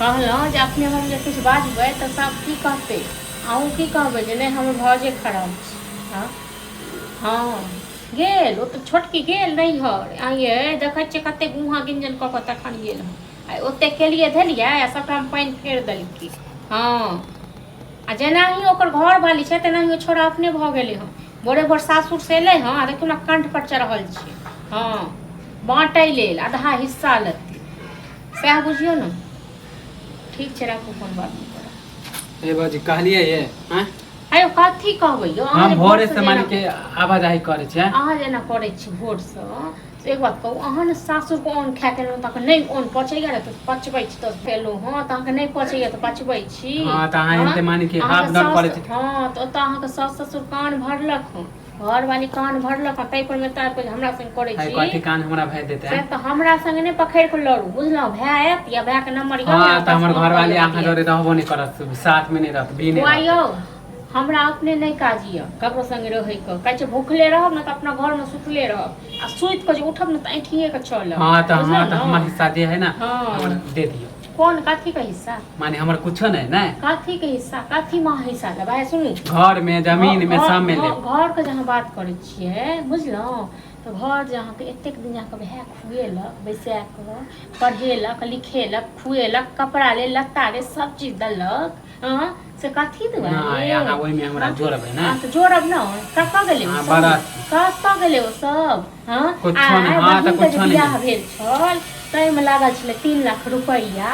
कहलहुँ जे अपने हम जे किछु बाजबै तऽ सब की कहतै, अहूँ की कहबै जे नहि हमर भौजे खराब छै। हाँ हाँ गेल ओ तऽ छोटकी गेल नैहर, आइये देखै छियै कतेक उहाँ गिंजन कऽ कऽ तखन गेल हँ। आ ओतेक केलिए धेलिए आ सबटामे पानि फेर देलकै। हाँ आ जेनाहि ओकर घरवाली छै तेनाहि ओ छोड़ा अपने भऽ गेलै हँ। भोरे भोर सासुरसँ एलै हँ आ देखियौ ने कंठ पर चढ़ल छै। हाँ बाँटै लेल आधा हिस्सा लेतै, सएह बुझियौ ने। ठीक छै राखू फोन, बात नहीं करब। ए बाजी कहलिए ये हैं आयो कथी कहबै यौ, अहाँ हम जे भोरे भोरसँ से मान के आवाजाही करे छै। अहाँ जेना करै छी भोरसँ, से एक बात कहू, अहाँ ने सासुरके अन्न खायके तऽ अहाँके नहि अन्न पचैया ने तऽ पचबै छी तऽ खेलहुँ। हाँ तऽ अहाँके नहि पचैया तऽ पचबै छी। हाँ तऽ अहाँ एते मान के हाफ डाउन करे छी। हाँ तऽ ओतऽ अहाँके सास ससुर कान भरलक हँ, घरवाली कान भरलक हँ, ताहि पर में तऽ हमरा संग करै छी। कथी कान हमरा भे देते से तऽ हमरा संग नहि पकड़ि कऽ लड़ू, बुझलहुँ। भाय आयत या भाय के नंबर यऽ। हाँ तऽ हमर घरवाली अहाँ जोरे रहबो नहीं करत, साथ में नहीं रहत, भी नहीं रहत। हमरा अपने नहीं काज यऽ ककरो संगे रहैके, कहै छै भूखले रहब ने तऽ अपना घरमे सुतले रहब, आ सुति कऽ जे उठब ने तऽ ऐठिए के चलब। हाँ तो हमर हिस्सा जे है ना हाँ दे दियो। कोन कथी के हिस्सा? माने हमर कुछो नहीं ना। कथी के हिस्सा, कथी में हिस्सा लेबै? सुनू, घर में जमीन में सब में ले। घर के जहाँ बात करै छियै, बुझलहुँ, तऽ घर जे अहाँके एतेक दिन अहाँके भाय खुएलक, बैसा कऽ पढ़ेलक लिखेलक खुएलक, कपड़ा ले लत्ता ले सब चीज देलक, हाँ से कथी दुआरे? यहाँ ओहि में हमरा जोड़बै ना। तऽ जोड़ब ना, कतऽ गेलै ओ सब? कतऽ गेलै ओ सब? हाँ कुछो नहीं। हाँ तो कुछो नहीं। बियाह भेल छल ताहिमे लागल छलै 3 लाख रुपैया,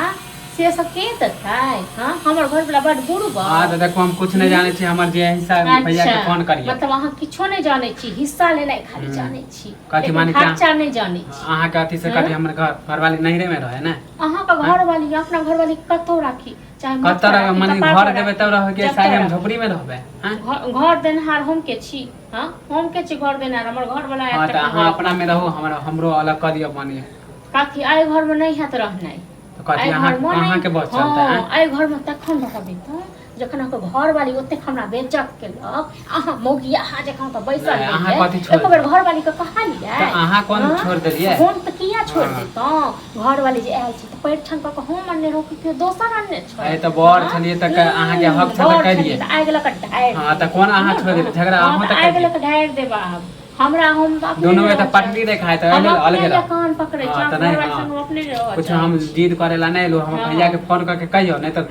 से सब के देतै? हाँ हमर घरवला बड बुढ़बा। हाँ तो देखो हम कुछ नहीं जाने छी, हमर जे हिस्सा भैया के फोन करिए। मतलब अहाँ किछो नहीं जानै छी, हिस्सा लेनाइ खाली जानै छी, कथी माने खर्चा नहीं जानै छी। अहाँ के अथी से कथी हमर घरवाली नहिरे में रहे ना। अहाँ के घरवाली अपना घरवाली कतौ राखी, चाहे कतौ रह माने घर देबे तब रह के साइड में झोपड़ी में रहबे। घर देनहार हम के छी। हाँ हम के छी घर देनहार, हमर घरवाला। हाँ तो अहाँ अपना में रहो, हमरो अलग कर दियो। माने कथी आइ घर में नहीं हैत रहनाइ, कथी अहाँ के बस चलता है? आइ घर में तखन रहबै तऽ जखन अहाँके घरवाली ओतेक हमरा बेइज्जत केलक, अहाँ मौगी अहाँ जखन तऽ बैसल रहियै, अहाँ कथी छोड़ एक बेर घरवाली के कहलियै तो अहाँ कौन छोड़ देलिए? फोन तऽ किया छोड़ देतौं? घरवाली जे आयल छै तऽ परिछन कऽ के हम अन्ने रहू कि दोसर अन्ने छोड़? ए तो बड़ छलिए त अहाँ के हक से त करिए। आइ गेलक ढारि। हां त कोन अहाँ छोड़ देलिए? झगड़ा अहाँ त आइ गेलक ढारि देबा। हमरा हम दोनों में त पटरी देखाय त अलग रह। कान पकड़े छै घरवाली संग अपने रह। कुछ हम जिद करेला नहीं लो, हम भैया के फोन करके कहियो नहीं तो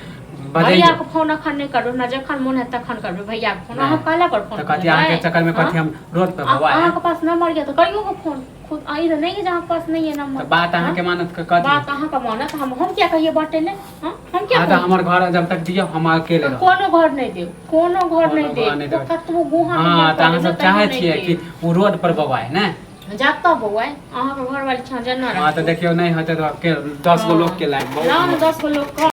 भैया के फोन अखन नहीं करू ना, जखन मन है तखन करबे भैया के फोन। अहाँ कहला पर फोन कथि अहाँ के चक्कर में कथि हम रोड पे बवाए? अहाँ के पास नंबर ये तो करियो के फोन, खुद आई नहीं है जहां पास नहीं है नंबर। तो बात अहाँ के मानत के कथि? बात अहाँ का मानत, हम क्या कहिए बाटे ले? हां हम क्या? हां तो हमर घर जब तक दियो हम अकेले रह। कोनो घर नहीं देव, कोनो घर नहीं देव, कतबो गुहा। हां त अहाँ सब चाहे छिए कि वो रोड पर बवाए ना, जाता बौआए अहाँ के घरवाली छा जना। हां तो देखियो नहीं होते तो 10 गो लोग के लाइन बहुत 10 गो लोग